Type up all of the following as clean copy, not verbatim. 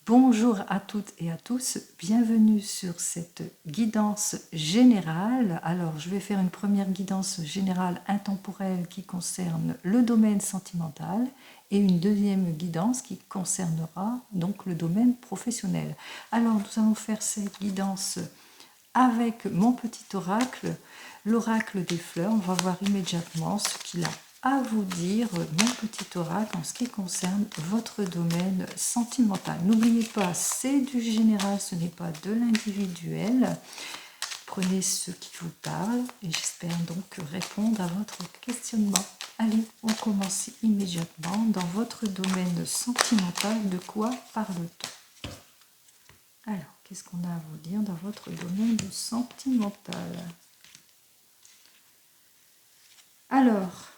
Bonjour à toutes et à tous, bienvenue sur cette guidance générale. Alors, je vais faire une première guidance générale intemporelle qui concerne le domaine sentimental et une deuxième guidance qui concernera donc le domaine professionnel. Alors, nous allons faire cette guidance avec mon petit oracle, l'oracle des fleurs. On va voir immédiatement ce qu'il a à vous dire, mon petit oracle, en ce qui concerne votre domaine sentimental. N'oubliez pas, c'est du général, ce n'est pas de l'individuel. Prenez ce qui vous parle et j'espère donc répondre à votre questionnement. Allez, on commence immédiatement. Dans votre domaine sentimental, de quoi parle-t-on? Alors, qu'est-ce qu'on a à vous dire dans votre domaine sentimental? Alors,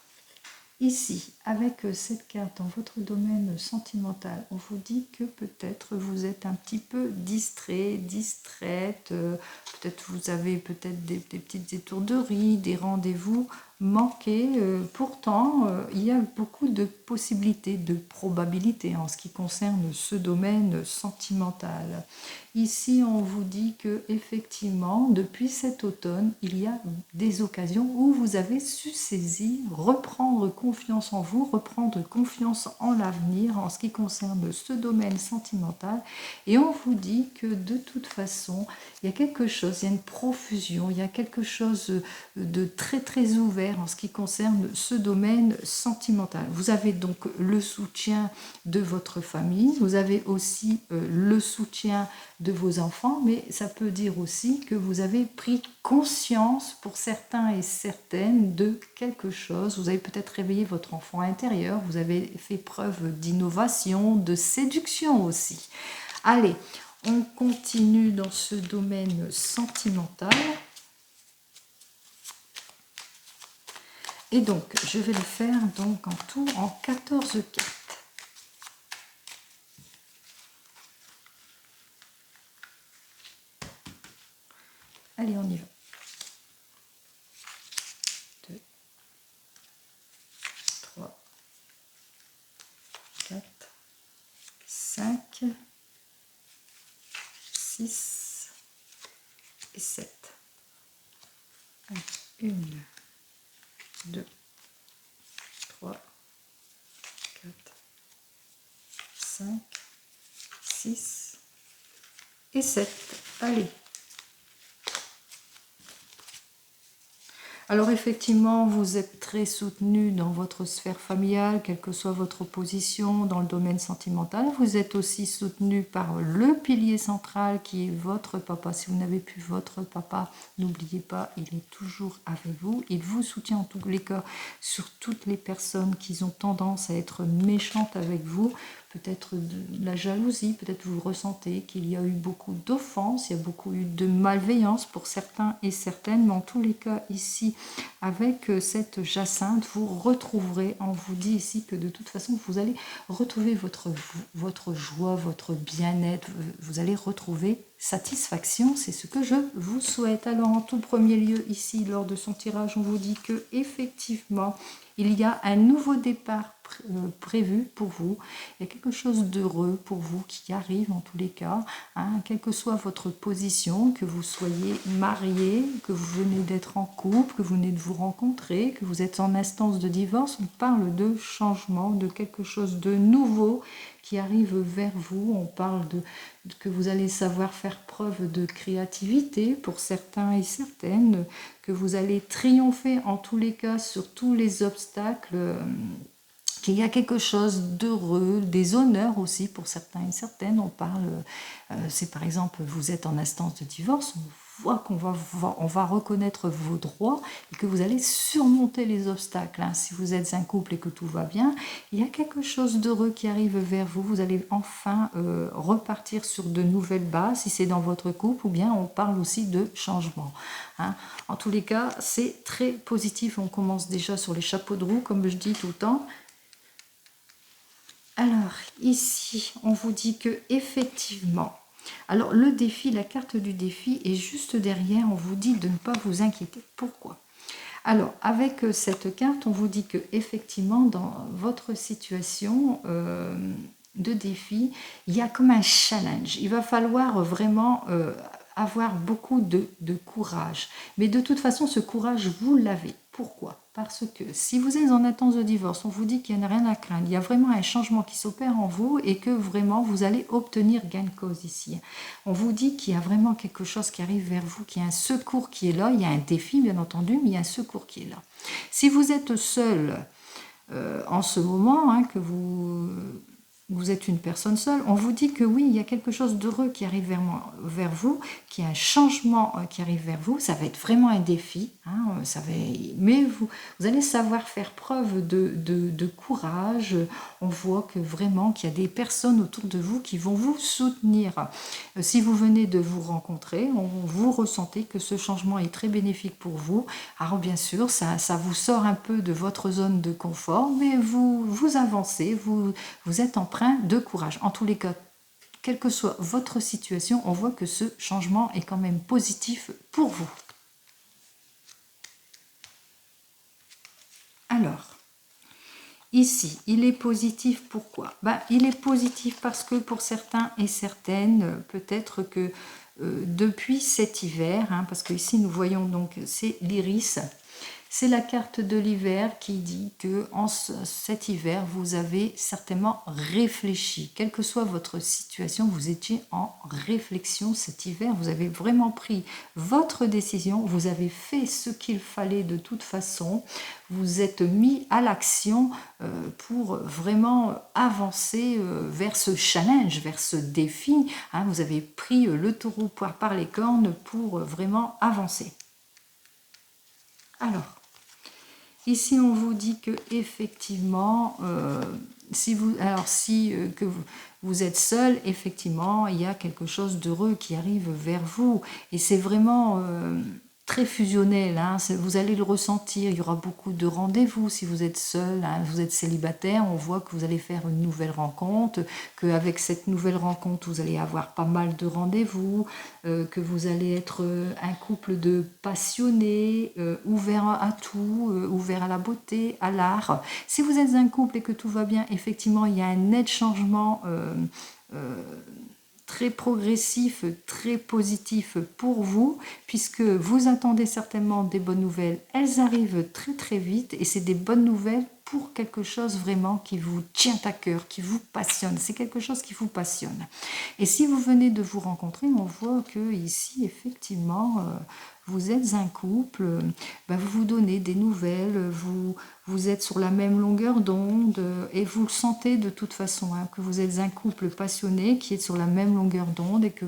ici, avec cette carte dans votre domaine sentimental, on vous dit que peut-être vous êtes un petit peu distrait, distraite, peut-être vous avez peut-être des petites étourderies, des rendez-vous manqués. Pourtant, il y a beaucoup de possibilités, de probabilités en ce qui concerne ce domaine sentimental. Ici, on vous dit que effectivement, depuis cet automne, il y a des occasions où vous avez su saisir, reprendre confiance en vous, reprendre confiance en l'avenir en ce qui concerne ce domaine sentimental. Et on vous dit que de toute façon, il y a quelque chose, il y a une profusion, il y a quelque chose de très très ouvert en ce qui concerne ce domaine sentimental. Vous avez donc le soutien de votre famille, vous avez aussi le soutien de vos enfants, mais ça peut dire aussi que vous avez pris conscience pour certains et certaines de quelque chose. Vous avez peut-être réveillé votre enfant intérieur, vous avez fait preuve d'innovation, de séduction aussi. Allez, on continue dans ce domaine sentimental. Et donc, je vais le faire donc en tout en 14 cartes. Allez, on y va. 2, 3, 4, 5, 6 et 7. Allez, 1, 2, 3, 4, 5, 6 et 7. Allez. Alors effectivement, vous êtes très soutenu dans votre sphère familiale, quelle que soit votre position dans le domaine sentimental. Vous êtes aussi soutenu par le pilier central qui est votre papa. Si vous n'avez plus votre papa, n'oubliez pas, il est toujours avec vous. Il vous soutient en tous les cas sur toutes les personnes qui ont tendance à être méchantes avec vous. Peut-être de la jalousie, peut-être vous ressentez qu'il y a eu beaucoup d'offenses, il y a beaucoup eu de malveillance pour certains et certaines, mais en tous les cas ici, avec cette jacinthe, vous retrouverez, on vous dit ici que de toute façon, vous allez retrouver votre joie, votre bien-être, vous allez retrouver satisfaction, c'est ce que je vous souhaite. Alors en tout premier lieu, ici, lors de son tirage, on vous dit que effectivement, il y a un nouveau départ prévu pour vous. Il y a quelque chose d'heureux pour vous qui arrive en tous les cas, hein, quelle que soit votre position, que vous soyez marié, que vous venez d'être en couple, que vous venez de vous rencontrer, que vous êtes en instance de divorce, on parle de changement, de quelque chose de nouveau qui arrive vers vous. On parle que vous allez savoir faire preuve de créativité pour certains et certaines, que vous allez triompher en tous les cas sur tous les obstacles, qu'il y a quelque chose d'heureux, des honneurs aussi pour certains et certaines. On parle, c'est par exemple, vous êtes en instance de divorce, on voit on va reconnaître vos droits et que vous allez surmonter les obstacles. Hein. Si vous êtes un couple et que tout va bien, il y a quelque chose d'heureux qui arrive vers vous. Vous allez enfin repartir sur de nouvelles bases, si c'est dans votre couple, ou bien on parle aussi de changement. Hein. En tous les cas, c'est très positif. On commence déjà sur les chapeaux de roue, comme je dis tout le temps. Alors, ici, on vous dit que effectivement, alors le défi, la carte du défi est juste derrière, on vous dit de ne pas vous inquiéter. Pourquoi? Alors, avec cette carte, on vous dit que effectivement, dans votre situation, de défi, il y a comme un challenge. Il va falloir vraiment avoir beaucoup de courage. Mais de toute façon, ce courage, vous l'avez. Pourquoi? Parce que si vous êtes en attente de divorce, on vous dit qu'il n'y a rien à craindre, il y a vraiment un changement qui s'opère en vous et que vraiment vous allez obtenir gain de cause ici. On vous dit qu'il y a vraiment quelque chose qui arrive vers vous, qu'il y a un secours qui est là, il y a un défi bien entendu, mais il y a un secours qui est là. Si vous êtes seul en ce moment, hein, que vous êtes une personne seule, on vous dit que oui, il y a quelque chose d'heureux qui arrive vers vous, qu'il y a un changement qui arrive vers vous. Ça va être vraiment un défi, hein, mais vous allez savoir faire preuve de courage. On voit que vraiment qu'il y a des personnes autour de vous qui vont vous soutenir. Si vous venez de vous rencontrer, vous ressentez que ce changement est très bénéfique pour vous. Alors bien sûr, ça vous sort un peu de votre zone de confort, mais vous avancez, vous êtes empreint de courage. En tous les cas, quelle que soit votre situation, on voit que ce changement est quand même positif pour vous. Alors, ici, il est positif pourquoi? Il est positif parce que pour certains et certaines, peut-être que depuis cet hiver, hein, parce que ici nous voyons donc c'est l'iris, c'est la carte de l'hiver qui dit que cet hiver, vous avez certainement réfléchi. Quelle que soit votre situation, vous étiez en réflexion cet hiver. Vous avez vraiment pris votre décision. Vous avez fait ce qu'il fallait de toute façon. Vous êtes mis à l'action pour vraiment avancer vers ce challenge, vers ce défi. Hein, vous avez pris le taureau par les cornes pour vraiment avancer. Alors, ici, on vous dit que effectivement, que vous êtes seul, effectivement, il y a quelque chose d'heureux qui arrive vers vous. Et c'est vraiment très fusionnel, hein, vous allez le ressentir. Il y aura beaucoup de rendez-vous si vous êtes seul, hein, vous êtes célibataire. On voit que vous allez faire une nouvelle rencontre, qu'avec cette nouvelle rencontre, vous allez avoir pas mal de rendez-vous, que vous allez être un couple de passionnés, ouverts à tout, ouverts à la beauté, à l'art. Si vous êtes un couple et que tout va bien, effectivement, il y a un net changement très progressif, très positif pour vous, puisque vous attendez certainement des bonnes nouvelles. Elles arrivent très très vite et c'est des bonnes nouvelles pour quelque chose vraiment qui vous tient à cœur, qui vous passionne. C'est quelque chose qui vous passionne. Et si vous venez de vous rencontrer, on voit que ici, effectivement, vous êtes un couple, vous vous donnez des nouvelles, vous êtes sur la même longueur d'onde et vous le sentez de toute façon, hein, que vous êtes un couple passionné qui est sur la même longueur d'onde et que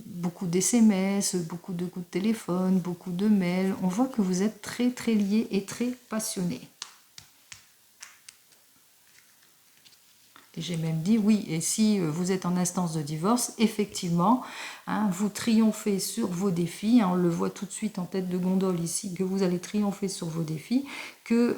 beaucoup d'SMS, beaucoup de coups de téléphone, beaucoup de mails. On voit que vous êtes très très liés et très passionnés. Et j'ai même dit oui, et si vous êtes en instance de divorce, effectivement, hein, vous triomphez sur vos défis, hein, on le voit tout de suite en tête de gondole ici, que vous allez triompher sur vos défis, que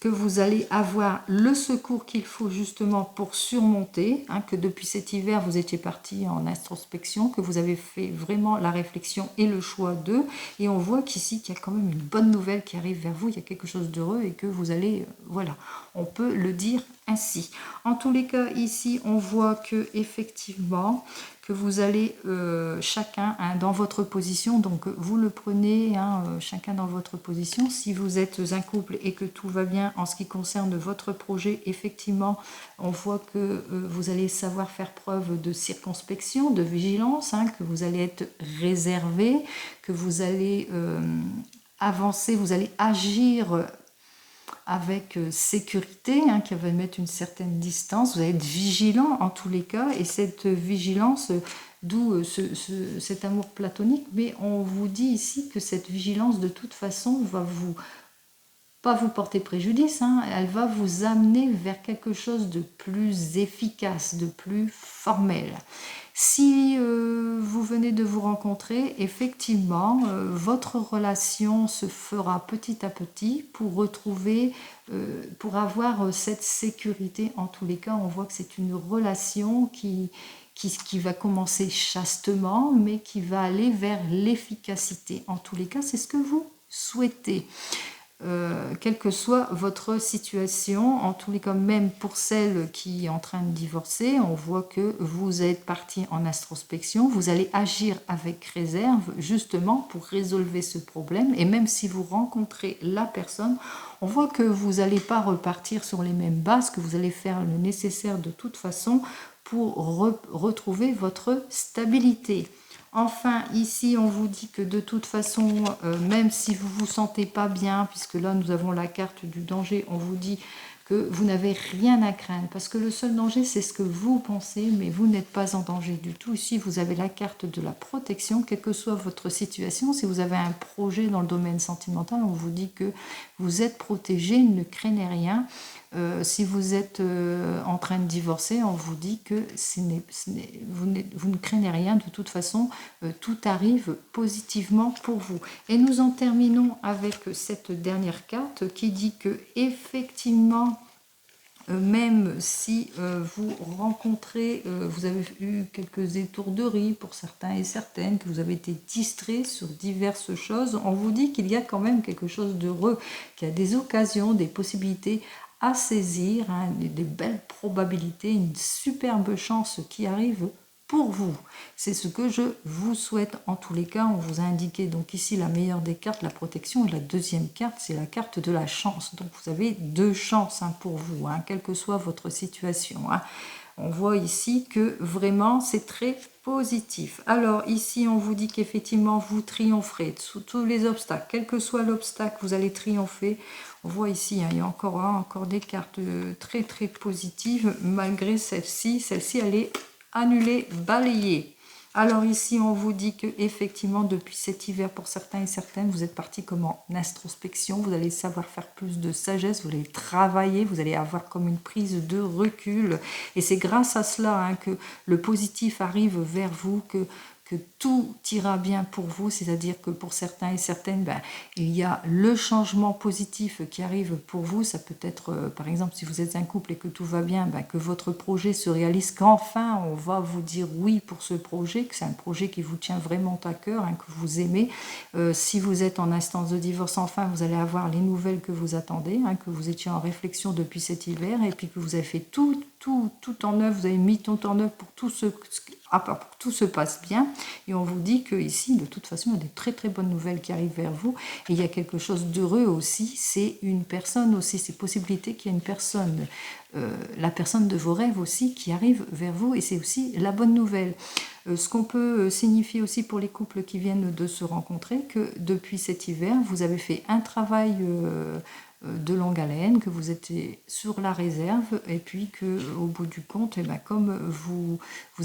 vous allez avoir le secours qu'il faut justement pour surmonter, hein, que depuis cet hiver vous étiez parti en introspection, que vous avez fait vraiment la réflexion et le choix d'eux, et on voit qu'ici qu'il y a quand même une bonne nouvelle qui arrive vers vous, il y a quelque chose d'heureux et que vous allez, voilà, on peut le dire ainsi. En tous les cas, ici on voit que effectivement que vous allez chacun, hein, dans votre position, donc vous le prenez, hein, chacun dans votre position. Si vous êtes un couple et que tout va bien en ce qui concerne votre projet, effectivement, on voit que vous allez savoir faire preuve de circonspection, de vigilance, hein, que vous allez être réservé, que vous allez avancer, vous allez agir avec sécurité, hein, qui va mettre une certaine distance. Vous allez être vigilant en tous les cas, et cette vigilance, d'où cet amour platonique, mais on vous dit ici que cette vigilance de toute façon va pas vous porter préjudice, hein, elle va vous amener vers quelque chose de plus efficace, de plus formel. Si vous venez de vous rencontrer, effectivement, votre relation se fera petit à petit pour retrouver, pour avoir cette sécurité. En tous les cas, on voit que c'est une relation qui va commencer chastement, mais qui va aller vers l'efficacité. En tous les cas, c'est ce que vous souhaitez. quelle que soit votre situation, en tous les cas, même pour celle qui est en train de divorcer, on voit que vous êtes parti en introspection, vous allez agir avec réserve justement pour résolver ce problème, et même si vous rencontrez la personne, on voit que vous n'allez pas repartir sur les mêmes bases, que vous allez faire le nécessaire de toute façon pour retrouver votre stabilité. Enfin, ici, on vous dit que de toute façon, même si vous ne vous sentez pas bien, puisque là, nous avons la carte du danger, on vous dit que vous n'avez rien à craindre, parce que le seul danger, c'est ce que vous pensez, mais vous n'êtes pas en danger du tout. Ici, vous avez la carte de la protection, quelle que soit votre situation. Si vous avez un projet dans le domaine sentimental, on vous dit que vous êtes protégé, ne craignez rien. Si vous êtes en train de divorcer, on vous dit que vous ne craignez rien, de toute façon, tout arrive positivement pour vous. Et nous en terminons avec cette dernière carte qui dit que effectivement, même si vous rencontrez, vous avez eu quelques étourderies pour certains et certaines, que vous avez été distrait sur diverses choses, on vous dit qu'il y a quand même quelque chose d'heureux, qu'il y a des occasions, des possibilités à saisir, hein, des belles probabilités, une superbe chance qui arrive pour vous. C'est ce que je vous souhaite en tous les cas. On vous a indiqué donc ici la meilleure des cartes, la protection, et la deuxième carte, c'est la carte de la chance. Donc vous avez deux chances pour vous, hein, quelle que soit votre situation. Hein. On voit ici que vraiment c'est très positif. Alors ici on vous dit qu'effectivement vous triompherez sous tous les obstacles, quel que soit l'obstacle, vous allez triompher. On voit ici, hein, il y a encore des cartes très très positives, malgré celle-ci. Celle-ci, elle est annulée, balayée. Alors ici, on vous dit que effectivement, depuis cet hiver, pour certains et certaines, vous êtes partis comme en introspection. Vous allez savoir faire plus de sagesse, vous allez travailler, vous allez avoir comme une prise de recul. Et c'est grâce à cela, hein, que le positif arrive vers vous, que tout ira bien pour vous, c'est-à-dire que pour certains et certaines, il y a le changement positif qui arrive pour vous. Ça peut être, par exemple, si vous êtes un couple et que tout va bien, que votre projet se réalise, qu'enfin on va vous dire oui pour ce projet, que c'est un projet qui vous tient vraiment à cœur, hein, que vous aimez. Si vous êtes en instance de divorce, enfin, vous allez avoir les nouvelles que vous attendez, hein, que vous étiez en réflexion depuis cet hiver, et puis que vous avez fait tout en œuvre, vous avez mis tout en œuvre pour tout tout se passe bien. Et on vous dit que ici, de toute façon, il y a des très très bonnes nouvelles qui arrivent vers vous. Et il y a quelque chose d'heureux aussi, c'est une personne aussi, c'est possibilité qu'il y ait une personne, la personne de vos rêves aussi, qui arrive vers vous, et c'est aussi la bonne nouvelle. Ce qu'on peut signifier aussi pour les couples qui viennent de se rencontrer, que depuis cet hiver, vous avez fait un travail de longue haleine, que vous étiez sur la réserve, et puis que au bout du compte, comme vous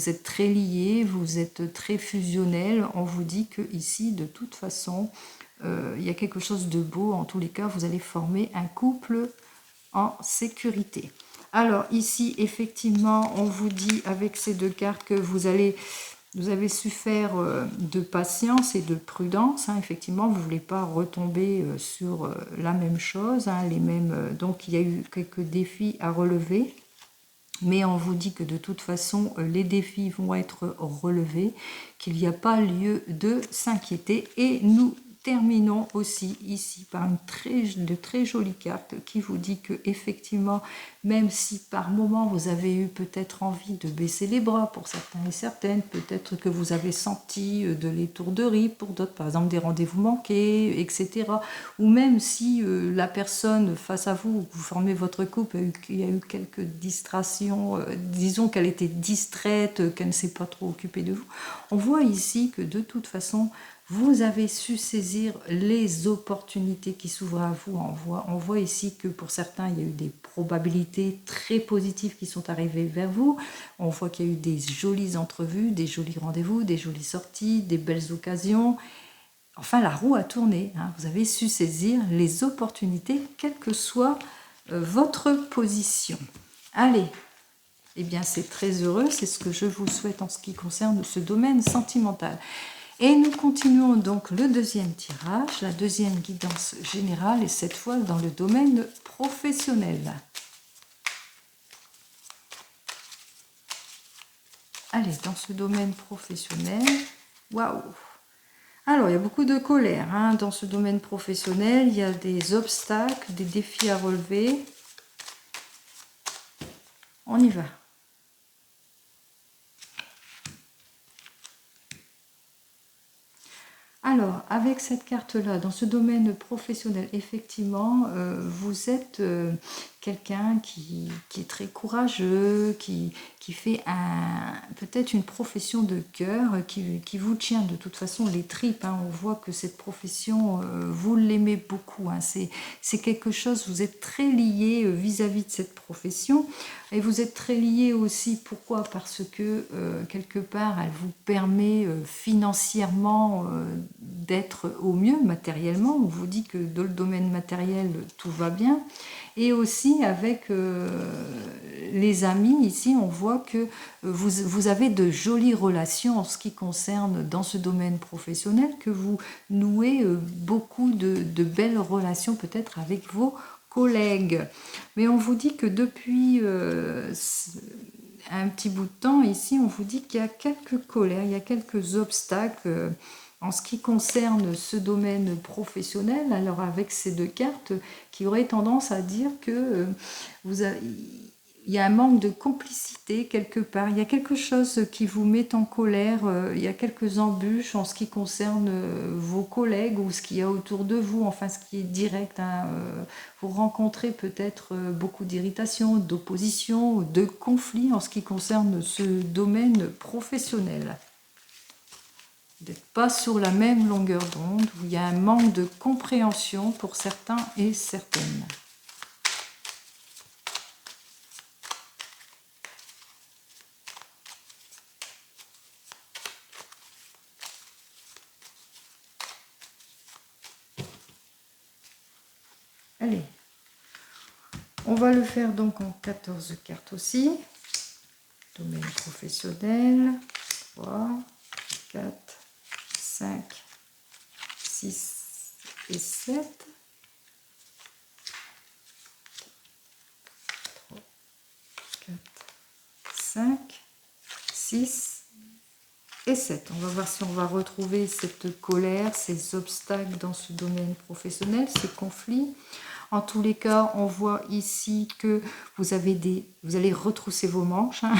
êtes très liés, vous êtes très fusionnels, on vous dit que ici, de toute façon, il y a quelque chose de beau. En tous les cas, vous allez former un couple en sécurité. Alors ici, effectivement, on vous dit avec ces deux cartes que vous avez su faire de patience et de prudence. Hein. Effectivement, vous ne voulez pas retomber sur la même chose, hein, les mêmes. Donc, il y a eu quelques défis à relever. Mais on vous dit que de toute façon, les défis vont être relevés, qu'il n'y a pas lieu de s'inquiéter. Et nous terminons aussi ici par de très jolie carte qui vous dit que effectivement, même si par moment vous avez eu peut-être envie de baisser les bras pour certains et certaines, peut-être que vous avez senti de l'étourderie pour d'autres, par exemple des rendez-vous manqués, etc. Ou même si la personne face à vous, vous formez votre couple, il y a eu quelques distractions, disons qu'elle était distraite, qu'elle ne s'est pas trop occupée de vous. On voit ici que de toute façon, vous avez su saisir les opportunités qui s'ouvrent à vous. On voit ici que pour certains, il y a eu des probabilités très positives qui sont arrivées vers vous. On voit qu'il y a eu des jolies entrevues, des jolis rendez-vous, des jolies sorties, des belles occasions. Enfin, la roue a tourné. Hein. Vous avez su saisir les opportunités, quelle que soit votre position. Allez, eh bien c'est très heureux, c'est ce que je vous souhaite en ce qui concerne ce domaine sentimental. Et nous continuons donc le deuxième tirage, la deuxième guidance générale, et cette fois dans le domaine professionnel. Allez, dans ce domaine professionnel, waouh! Alors, il y a beaucoup de colère hein, dans ce domaine professionnel. Il y a des obstacles, des défis à relever. On y va. Alors, avec cette carte-là, dans ce domaine professionnel, effectivement, vous êtes quelqu'un qui est très courageux, qui fait peut-être une profession de cœur, qui vous tient de toute façon les tripes. Hein. On voit que cette profession, vous l'aimez beaucoup. Hein. C'est quelque chose, vous êtes très lié vis-à-vis de cette profession. Et vous êtes très lié aussi, pourquoi? Parce que quelque part, elle vous permet financièrement d'être au mieux matériellement. On vous dit que dans le domaine matériel, tout va bien. Et aussi avec les amis, ici, on voit que vous avez de jolies relations en ce qui concerne dans ce domaine professionnel, que vous nouez beaucoup de belles relations peut-être avec vos collègues. Mais on vous dit que depuis un petit bout de temps, ici, on vous dit qu'il y a quelques colères, il y a quelques obstacles en ce qui concerne ce domaine professionnel. Alors avec ces deux cartes qui auraient tendance à dire que il y a un manque de complicité quelque part, il y a quelque chose qui vous met en colère, il y a quelques embûches en ce qui concerne vos collègues ou ce qu'il y a autour de vous, enfin ce qui est direct. Hein, vous rencontrez peut-être beaucoup d'irritation, d'opposition, de conflits en ce qui concerne ce domaine professionnel. Vous n'êtes pas sur la même longueur d'onde, où il y a un manque de compréhension pour certains et certaines. Allez, on va le faire donc en 14 cartes aussi. Domaine professionnel, 3, 4, 5, 6 et 7. 3, 4, 5, 6 et 7. On va voir si on va retrouver cette colère, ces obstacles dans ce domaine professionnel, ces conflits. En tous les cas, on voit ici que vous allez retrousser vos manches. Hein.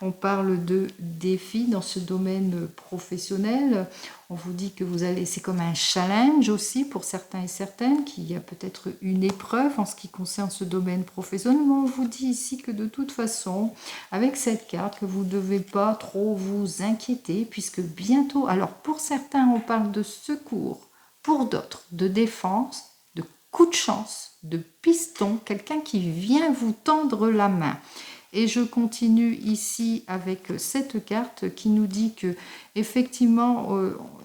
On parle de défis dans ce domaine professionnel. On vous dit que c'est comme un challenge aussi pour certains et certaines, qu'il y a peut-être une épreuve en ce qui concerne ce domaine professionnel. Mais on vous dit ici que de toute façon, avec cette carte, que vous ne devez pas trop vous inquiéter, puisque bientôt, alors pour certains, on parle de secours, pour d'autres, de défense, coup de chance, de piston, quelqu'un qui vient vous tendre la main. Et je continue ici avec cette carte qui nous dit que effectivement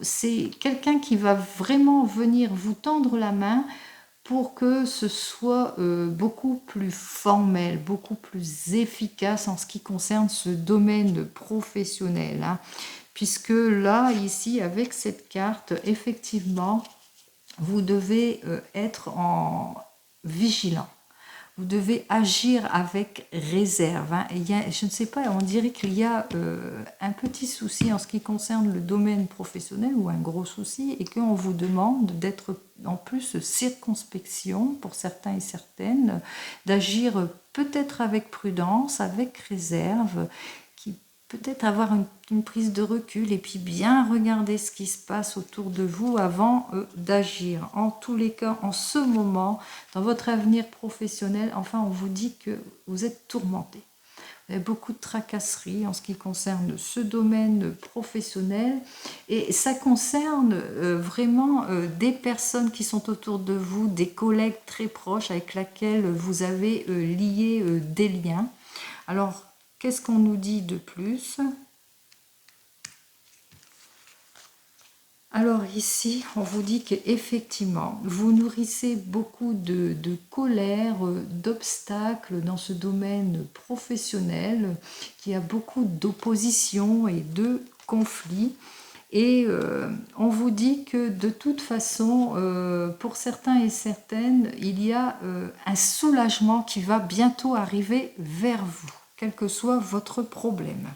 c'est quelqu'un qui va vraiment venir vous tendre la main pour que ce soit beaucoup plus formel, beaucoup plus efficace en ce qui concerne ce domaine professionnel. Hein. Puisque là, ici, avec cette carte, effectivement, vous devez être vigilant. Vous devez agir avec réserve. Hein. Et je ne sais pas, on dirait qu'il y a un petit souci en ce qui concerne le domaine professionnel ou un gros souci et qu'on vous demande d'être en plus circonspection pour certains et certaines, d'agir peut-être avec prudence, avec réserve, peut-être avoir une prise de recul et puis bien regarder ce qui se passe autour de vous avant d'agir. En tous les cas, en ce moment, dans votre avenir professionnel, enfin, on vous dit que vous êtes tourmenté. Vous avez beaucoup de tracasseries en ce qui concerne ce domaine professionnel et ça concerne vraiment des personnes qui sont autour de vous, des collègues très proches avec lesquels vous avez lié des liens. Alors, qu'est-ce qu'on nous dit de plus? Alors ici, on vous dit qu'effectivement, vous nourrissez beaucoup de colère, d'obstacles dans ce domaine professionnel, qu'il y a beaucoup d'opposition et de conflits. Et on vous dit que de toute façon, pour certains et certaines, il y a un soulagement qui va bientôt arriver vers vous, quel que soit votre problème.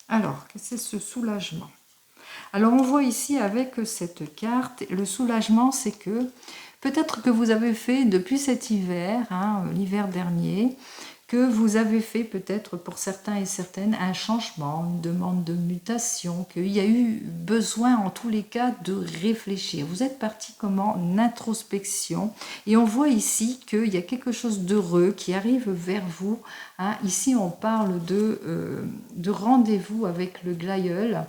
Alors, qu'est-ce que c'est ce soulagement? Alors on voit ici avec cette carte, le soulagement, c'est que peut-être que vous avez fait depuis cet hiver, hein, l'hiver dernier, que vous avez fait peut-être pour certains et certaines un changement, une demande de mutation, qu'il y a eu besoin en tous les cas de réfléchir. Vous êtes parti comme en introspection et on voit ici qu'il y a quelque chose d'heureux qui arrive vers vous. Hein. Ici on parle de rendez-vous avec le glaïeul.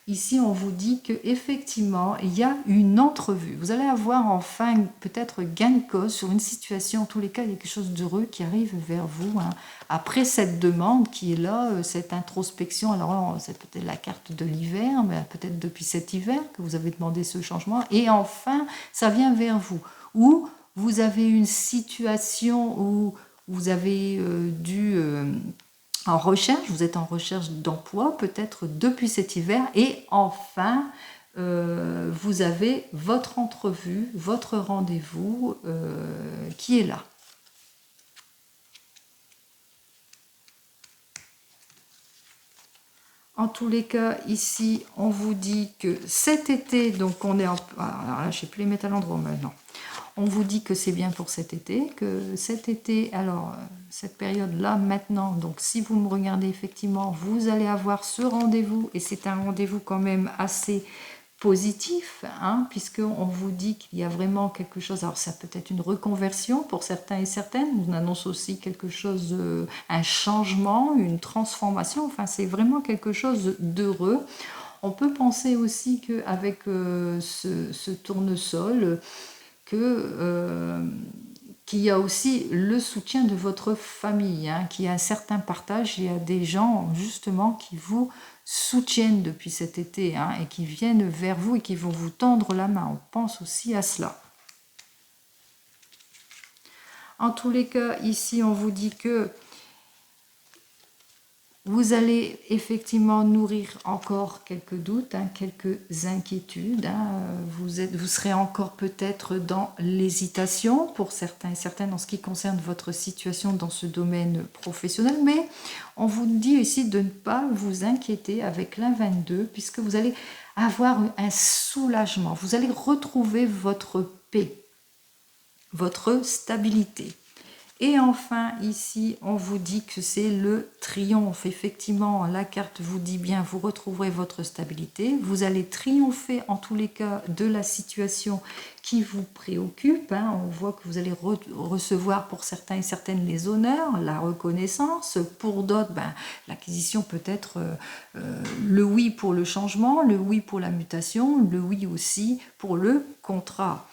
Ici, on vous dit qu'effectivement, il y a une entrevue. Vous allez avoir enfin peut-être gain de cause sur une situation. En tous les cas, il y a quelque chose d'heureux qui arrive vers vous. Hein. Après cette demande qui est là, cette introspection, alors c'est peut-être la carte de l'hiver, mais peut-être depuis cet hiver que vous avez demandé ce changement. Et enfin, ça vient vers vous. Ou vous avez une situation où vous avez dû... en recherche, vous êtes en recherche d'emploi peut-être depuis cet hiver et enfin vous avez votre entrevue, votre rendez-vous qui est là. En tous les cas, ici, on vous dit que cet été, donc on est en... Alors là, je ne sais plus les mettre à l'endroit maintenant. On vous dit que c'est bien pour cet été, que cet été, alors cette période-là maintenant, donc si vous me regardez effectivement, vous allez avoir ce rendez-vous et c'est un rendez-vous quand même assez positif, hein, puisqu'on vous dit qu'il y a vraiment quelque chose, alors ça peut être une reconversion pour certains et certaines, on annonce aussi quelque chose, un changement, une transformation, enfin c'est vraiment quelque chose d'heureux. On peut penser aussi qu'avec ce tournesol, qu'il y a aussi le soutien de votre famille, hein, qu'il y a un certain partage, il y a des gens justement qui vous soutiennent depuis cet été hein, et qui viennent vers vous et qui vont vous tendre la main. On pense aussi à cela. En tous les cas, ici, on vous dit que vous allez effectivement nourrir encore quelques doutes, hein, quelques inquiétudes. Hein. Vous serez encore peut-être dans l'hésitation pour certains et certaines en ce qui concerne votre situation dans ce domaine professionnel. Mais on vous dit ici de ne pas vous inquiéter avec l'A22 puisque vous allez avoir un soulagement. Vous allez retrouver votre paix, votre stabilité. Et enfin, ici, on vous dit que c'est le triomphe. Effectivement, la carte vous dit bien, vous retrouverez votre stabilité. Vous allez triompher, en tous les cas, de la situation qui vous préoccupe. Hein. On voit que vous allez recevoir pour certains et certaines les honneurs, la reconnaissance. Pour d'autres, l'acquisition peut être le oui pour le changement, le oui pour la mutation, le oui aussi pour le contrat.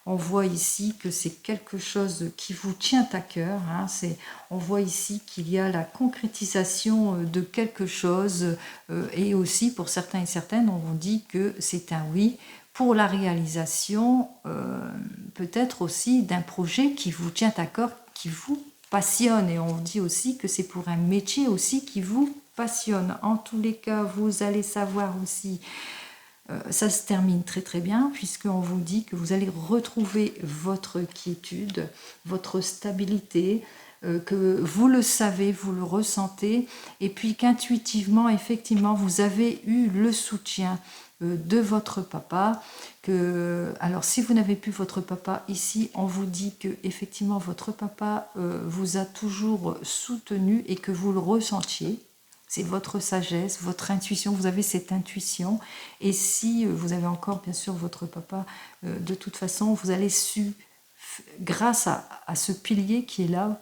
On voit ici que c'est quelque chose qui vous tient à cœur. Hein. On voit ici qu'il y a la concrétisation de quelque chose et aussi pour certains et certaines, on vous dit que c'est un oui pour la réalisation peut-être aussi d'un projet qui vous tient à cœur, qui vous passionne. Et on vous dit aussi que c'est pour un métier aussi qui vous passionne. En tous les cas, vous allez savoir aussi... ça se termine très très bien puisqu'on vous dit que vous allez retrouver votre quiétude, votre stabilité, que vous le savez, vous le ressentez et puis qu'intuitivement, effectivement, vous avez eu le soutien de votre papa. Alors si vous n'avez plus votre papa ici, on vous dit que effectivement votre papa vous a toujours soutenu et que vous le ressentiez. C'est votre sagesse, votre intuition, vous avez cette intuition. Et si vous avez encore, bien sûr, votre papa, de toute façon, vous allez su, grâce à ce pilier qui est là,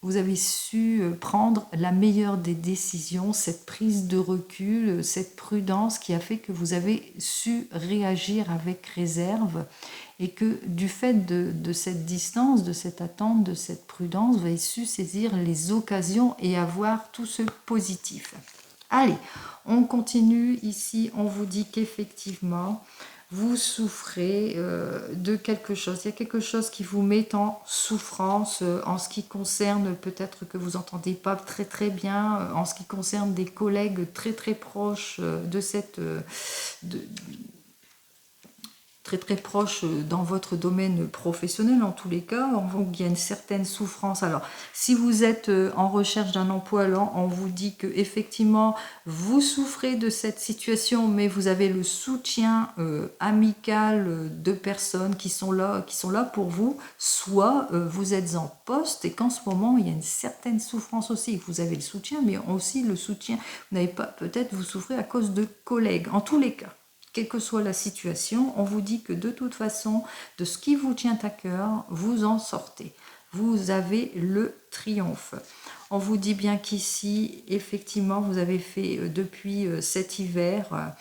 vous avez su prendre la meilleure des décisions, cette prise de recul, cette prudence qui a fait que vous avez su réagir avec réserve et que du fait de cette distance, de cette attente, de cette prudence, vous avez su saisir les occasions et avoir tout ce positif. Allez, on continue ici, on vous dit qu'effectivement, vous souffrez de quelque chose. Il y a quelque chose qui vous met en souffrance en ce qui concerne, peut-être que vous n'entendez pas très très bien, en ce qui concerne des collègues très très proches de cette... très très proche dans votre domaine professionnel. En tous les cas, on voit qu'il y a une certaine souffrance. Alors, si vous êtes en recherche d'un emploi, alors on vous dit que effectivement vous souffrez de cette situation, mais vous avez le soutien amical de personnes qui sont là pour vous. Soit vous êtes en poste et qu'en ce moment il y a une certaine souffrance aussi. Vous avez le soutien, mais aussi le soutien. Vous n'avez pas, peut-être vous souffrez à cause de collègues. En tous les cas, quelle que soit la situation, on vous dit que de toute façon, de ce qui vous tient à cœur, vous en sortez. Vous avez le triomphe. On vous dit bien qu'ici, effectivement, vous avez fait depuis cet hiver,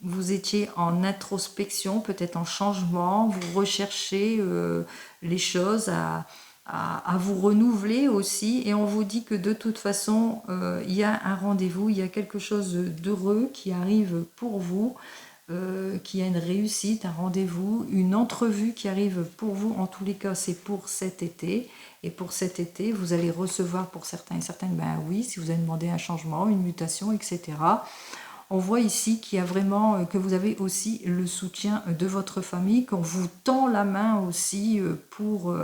vous étiez en introspection, peut-être en changement, vous recherchez les choses à vous renouveler aussi, et on vous dit que de toute façon il y a un rendez-vous, il y a quelque chose d'heureux qui arrive pour vous, qu'il y a une réussite, un rendez-vous, une entrevue qui arrive pour vous. En tous les cas, c'est pour cet été, et pour cet été vous allez recevoir, pour certains et certaines, ben oui, si vous avez demandé un changement, une mutation, etc. On voit ici qu'il y a vraiment, que vous avez aussi le soutien de votre famille, qu'on vous tend la main aussi pour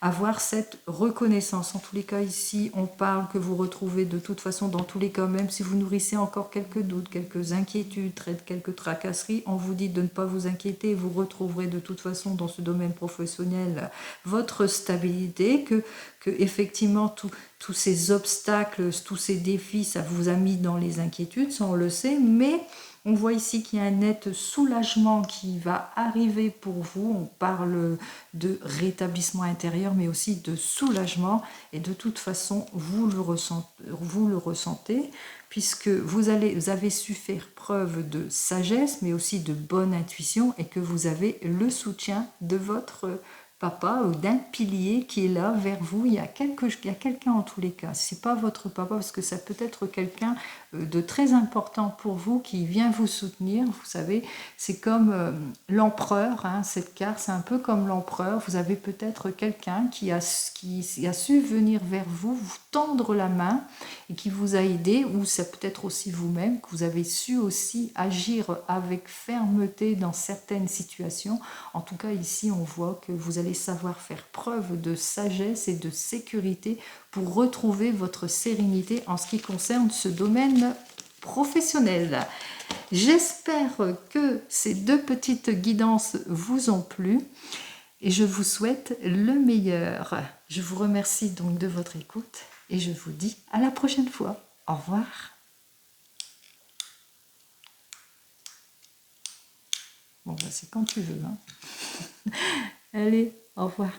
avoir cette reconnaissance. En tous les cas, ici, on parle que vous retrouvez de toute façon, dans tous les cas, même si vous nourrissez encore quelques doutes, quelques inquiétudes, quelques tracasseries, on vous dit de ne pas vous inquiéter. Vous retrouverez de toute façon dans ce domaine professionnel votre stabilité, que effectivement tous ces obstacles, tous ces défis, ça vous a mis dans les inquiétudes, ça on le sait, mais on voit ici qu'il y a un net soulagement qui va arriver pour vous. On parle de rétablissement intérieur, mais aussi de soulagement, et de toute façon, vous le ressentez, puisque vous avez su faire preuve de sagesse, mais aussi de bonne intuition, et que vous avez le soutien de votre papa ou d'un pilier qui est là vers vous. Il y a quelqu'un en tous les cas. C'est pas votre papa, parce que ça peut être quelqu'un de très important pour vous qui vient vous soutenir. Vous savez, c'est comme l'empereur, hein, cette carte, c'est un peu comme l'empereur. Vous avez peut-être quelqu'un qui a su venir vers vous, vous tendre la main, et qui vous a aidé, ou ça peut être aussi vous-même, que vous avez su aussi agir avec fermeté dans certaines situations. En tout cas, ici, on voit que vous allez savoir faire preuve de sagesse et de sécurité pour retrouver votre sérénité en ce qui concerne ce domaine professionnel. J'espère que ces deux petites guidances vous ont plu, et je vous souhaite le meilleur. Je vous remercie donc de votre écoute, et je vous dis à la prochaine fois. Au revoir. Bon, ben c'est quand tu veux, hein. Allez, au revoir.